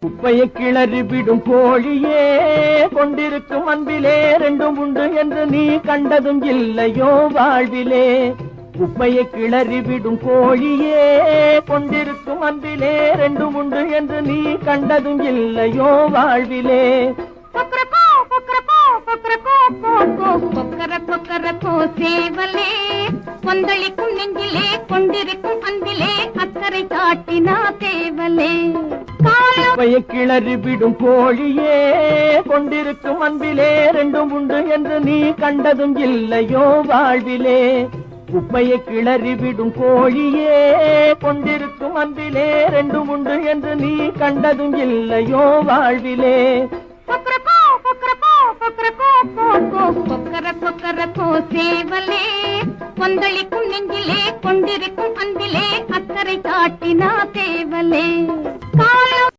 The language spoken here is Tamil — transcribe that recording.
குப்பையை கிளறி விடும் கோழியே கொண்டிருக்கும் அன்பிலே ரெண்டும் உண்டு என்று நீ கண்டதும் இல்லையோ வாழ்விலே. குப்பையை கிளறி விடும் கோழியே கொண்டிருக்கும் அன்பிலே ரெண்டும் உண்டு என்று நீ கண்டதும் இல்லையோ வாழ்விலே. சேவலே கொந்தளிக்கும் நெஞ்சிலே கொண்டிருக்கும் அன்பிலே அக்கறை காட்டினா தேவலே. குப்பையை கிளறி விடும் கோழியே கொண்டிருக்கும் அன்பிலே ரெண்டும் உண்டு என்று நீ கண்டதும் இல்லையோ வாழ்விலே. குப்பையை கிளறி விடும் கோழியே கொண்டிருக்கும் அன்பிலே ரெண்டும் உண்டு என்று நீ கண்டதும் இல்லையோ வாழ்விலே. சேவலே கொந்தளிக்கும் நெஞ்சிலே கொண்டிருக்கும் அன்பிலே அக்கறை காட்டினா தேவலே.